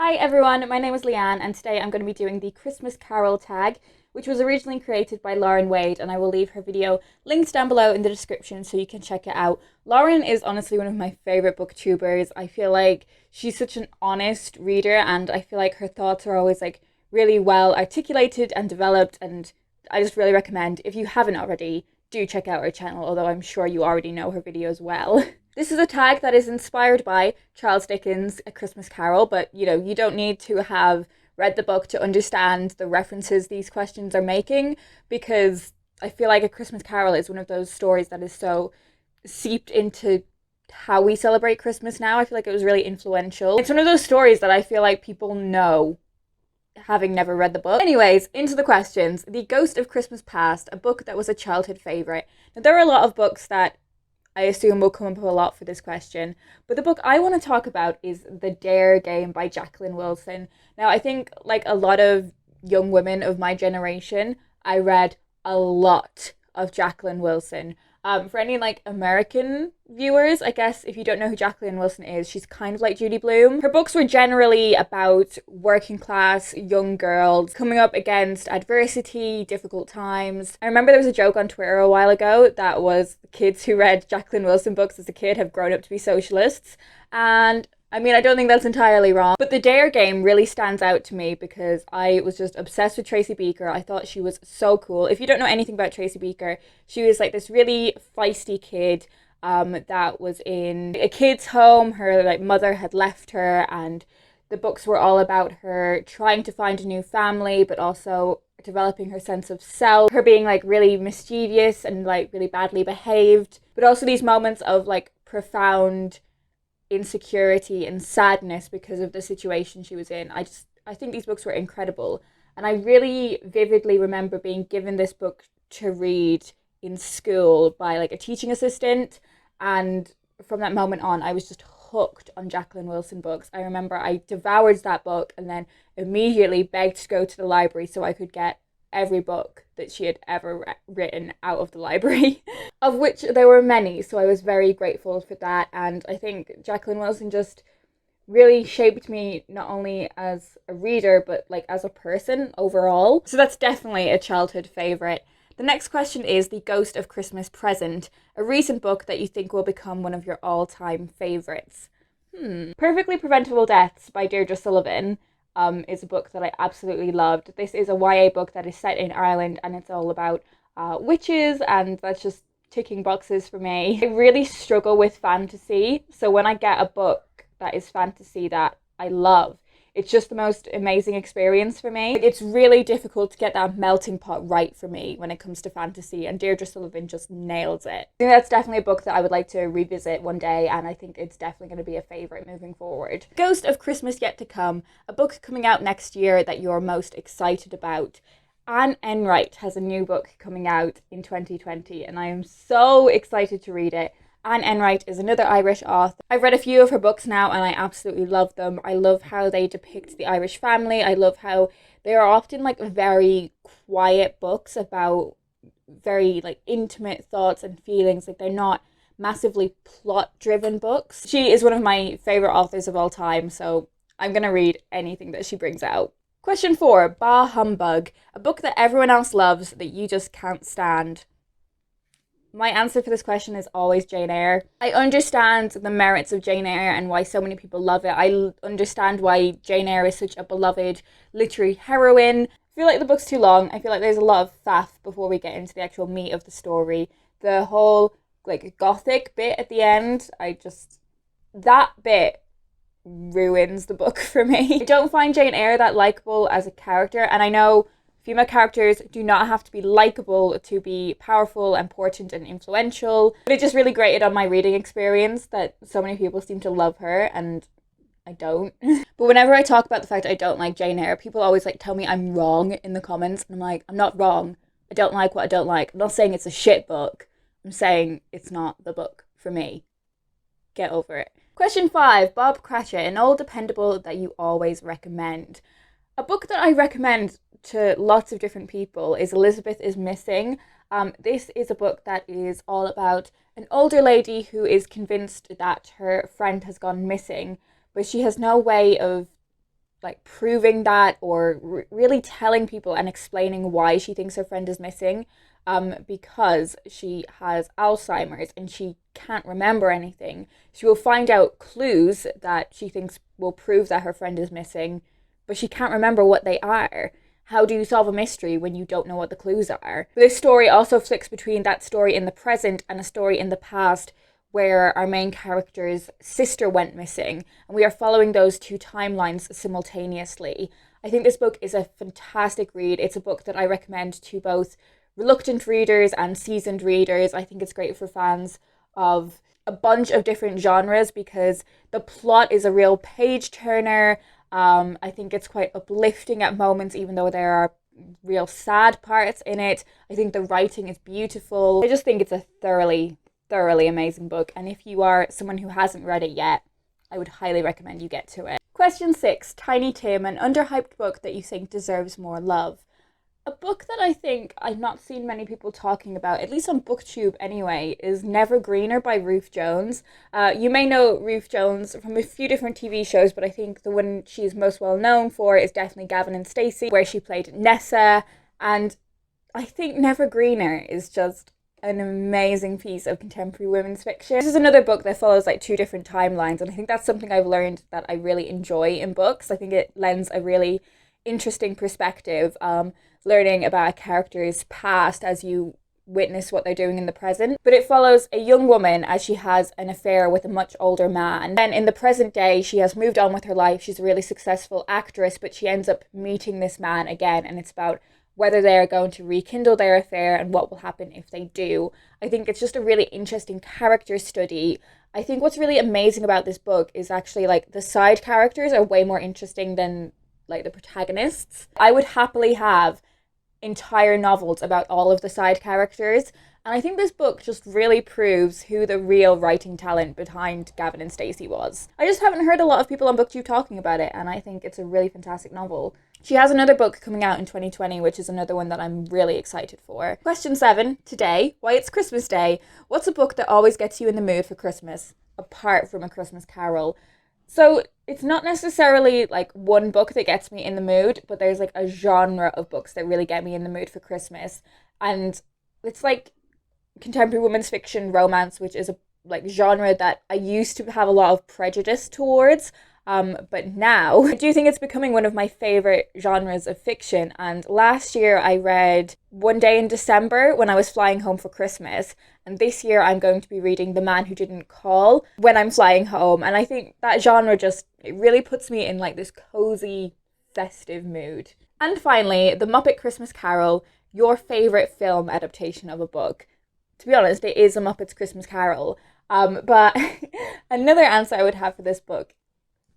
Hi everyone, my name is Leanne and today I'm going to be doing the Christmas Carol tag, which was originally created by Lauren Wade, and I will leave her video linked down below in the description so you can check it out. Lauren is honestly one of my favourite booktubers. I feel like she's such an honest reader and I feel like her thoughts are always like really well articulated and developed, and I just really recommend, if you haven't already, do check out her channel, although I'm sure you already know her videos well. This is a tag that is inspired by Charles Dickens' A Christmas Carol, but you don't need to have read the book to understand the references these questions are making, because I feel like A Christmas Carol is one of those stories that is so seeped into how we celebrate Christmas now. I feel like it was really influential. It's one of those stories that I feel like people know, having never read the book. Anyways, into the questions. The Ghost of Christmas Past, a book that was a childhood favourite. Now, there are a lot of books that I assume will come up a lot for this question, but the book I want to talk about is The Dare Game by Jacqueline Wilson. Now, I think like a lot of young women of my generation, I read a lot of Jacqueline Wilson. For any like American viewers, I guess if you don't know who Jacqueline Wilson is, she's kind of like Judy Blume. Her books were generally about working class young girls coming up against adversity, difficult times. I remember there was a joke on Twitter a while ago that was kids who read Jacqueline Wilson books as a kid have grown up to be socialists, and I mean, I don't think that's entirely wrong, but The Dare Game really stands out to me because I was just obsessed with Tracy Beaker. I thought she was so cool. If you don't know anything about Tracy Beaker, she was like this really feisty kid that was in a kid's home. Her like mother had left her, and the books were all about her trying to find a new family, but also developing her sense of self, her being like really mischievous and like really badly behaved, but also these moments of like profound insecurity and sadness because of the situation she was in. I think these books were incredible, and I really vividly remember being given this book to read in school by like a teaching assistant, and from that moment on I was just hooked on Jacqueline Wilson books. I remember I devoured that book and then immediately begged to go to the library so I could get every book that she had ever written out of the library, of which there were many, so I was very grateful for that. And I think Jacqueline Wilson just really shaped me not only as a reader but like as a person overall, so that's definitely a childhood favourite. The next question is The Ghost of Christmas Present, a recent book that you think will become one of your all-time favourites. Perfectly Preventable Deaths by Deirdre Sullivan is a book that I absolutely loved. This is a YA book that is set in Ireland, and it's all about witches, and that's just ticking boxes for me. I really struggle with fantasy, so when I get a book that is fantasy that I love, it's just the most amazing experience for me. It's really difficult to get that melting pot right for me when it comes to fantasy, and Deirdre Sullivan just nails it. I think that's definitely a book that I would like to revisit one day, and I think it's definitely going to be a favourite moving forward. Ghost of Christmas Yet to Come, a book coming out next year that you're most excited about. Anne Enright has a new book coming out in 2020, and I am so excited to read it. Anne Enright is another Irish author. I've read a few of her books now and I absolutely love them. I love how they depict the Irish family. I love how they are often like very quiet books about very like intimate thoughts and feelings. Like they're not massively plot driven books. She is one of my favourite authors of all time, so I'm going to read anything that she brings out. Question 4, Bah Humbug, a book that everyone else loves that you just can't stand. My answer for this question is always Jane Eyre. I understand the merits of Jane Eyre and why so many people love it. I understand why Jane Eyre is such a beloved literary heroine. I feel like the book's too long. I feel like there's a lot of faff before we get into the actual meat of the story. The whole like gothic bit at the end, that bit ruins the book for me. I don't find Jane Eyre that likeable as a character, and I know female characters do not have to be likeable to be powerful, important, and influential. But it just really grated on my reading experience that so many people seem to love her, and I don't. But whenever I talk about the fact I don't like Jane Eyre, people always like tell me I'm wrong in the comments, and I'm like, I'm not wrong. I don't like what I don't like. I'm not saying it's a shit book. I'm saying it's not the book for me. Get over it. Question 5, Bob Cratchit, an old dependable that you always recommend. A book that I recommend to lots of different people is Elizabeth is Missing. This is a book that is all about an older lady who is convinced that her friend has gone missing, but she has no way of like proving that or really telling people and explaining why she thinks her friend is missing, because she has Alzheimer's and she can't remember anything. She will find out clues that she thinks will prove that her friend is missing, but she can't remember what they are. How do you solve a mystery when you don't know what the clues are? This story also flicks between that story in the present and a story in the past where our main character's sister went missing, and we are following those two timelines simultaneously. I think this book is a fantastic read. It's a book that I recommend to both reluctant readers and seasoned readers. I think it's great for fans of a bunch of different genres because the plot is a real page turner. I think it's quite uplifting at moments, even though there are real sad parts in it. I think the writing is beautiful. I just think it's a thoroughly amazing book, and if you are someone who hasn't read it yet, I would highly recommend you get to it. Question 6, Tiny Tim, an underhyped book that you think deserves more love. A book that I think I've not seen many people talking about, at least on BookTube anyway, is Never Greener by Ruth Jones. You may know Ruth Jones from a few different TV shows, but I think the one she's most well known for is definitely Gavin and Stacey, where she played Nessa, and I think Never Greener is just an amazing piece of contemporary women's fiction. This is another book that follows like two different timelines, and I think that's something I've learned that I really enjoy in books. I think it lends a really interesting perspective, learning about a character's past as you witness what they're doing in the present. But it follows a young woman as she has an affair with a much older man. And in the present day, she has moved on with her life. She's a really successful actress, but she ends up meeting this man again, and it's about whether they're going to rekindle their affair and what will happen if they do. I think it's just a really interesting character study. I think what's really amazing about this book is actually like the side characters are way more interesting than like the protagonists. I would happily have entire novels about all of the side characters, and I think this book just really proves who the real writing talent behind Gavin and Stacey was. I just haven't heard a lot of people on BookTube talking about it, and I think it's a really fantastic novel. She has another book coming out in 2020, which is another one that I'm really excited for. Question 7, today, why it's Christmas Day. What's a book that always gets you in the mood for Christmas, apart from A Christmas Carol? So it's not necessarily like one book that gets me in the mood, but there's like a genre of books that really get me in the mood for Christmas. And it's like contemporary women's fiction romance, which is a like genre that I used to have a lot of prejudice towards. But now I do think it's becoming one of my favorite genres of fiction. And last year I read One Day in December when I was flying home for Christmas. And this year I'm going to be reading The Man Who Didn't Call when I'm flying home. And I think that genre just, it really puts me in like this cozy, festive mood. And finally, The Muppet Christmas Carol, your favorite film adaptation of a book. To be honest, it is A Muppet's Christmas Carol. But another answer I would have for this book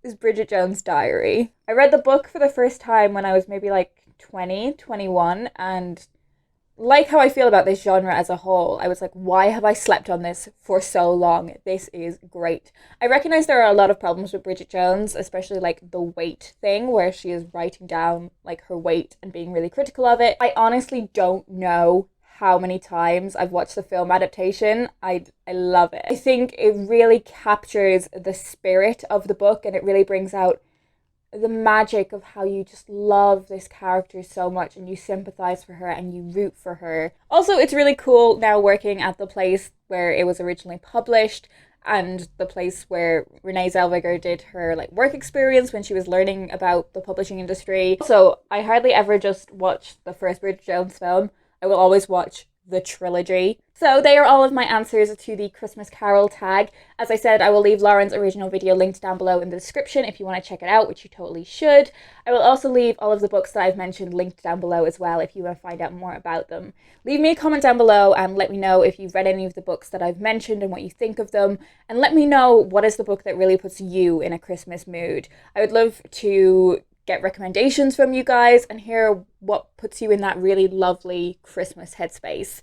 is Bridget Jones' Diary. I read the book for the first time when I was maybe like 20, 21, and like how I feel about this genre as a whole, I was like, why have I slept on this for so long? This is great. I recognize there are a lot of problems with Bridget Jones, especially like the weight thing, where she is writing down like her weight and being really critical of it. I honestly don't know how many times I've watched the film adaptation. I love it. I think it really captures the spirit of the book, and it really brings out the magic of how you just love this character so much and you sympathize for her and you root for her. Also, it's really cool now working at the place where it was originally published and the place where Renee Zellweger did her like work experience when she was learning about the publishing industry. So I hardly ever just watch the first Bridget Jones film. I will always watch the trilogy. So they are all of my answers to the Christmas Carol tag. As I said, I will leave Lauren's original video linked down below in the description if you want to check it out, which you totally should. I will also leave all of the books that I've mentioned linked down below as well if you want to find out more about them. Leave me a comment down below and let me know if you've read any of the books that I've mentioned and what you think of them. And let me know what is the book that really puts you in a Christmas mood. I would love to get recommendations from you guys and hear what puts you in that really lovely Christmas headspace.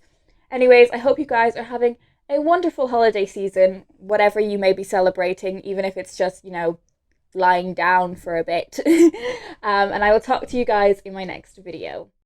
Anyways, I hope you guys are having a wonderful holiday season, whatever you may be celebrating, even if it's just, you know, lying down for a bit. And I will talk to you guys in my next video.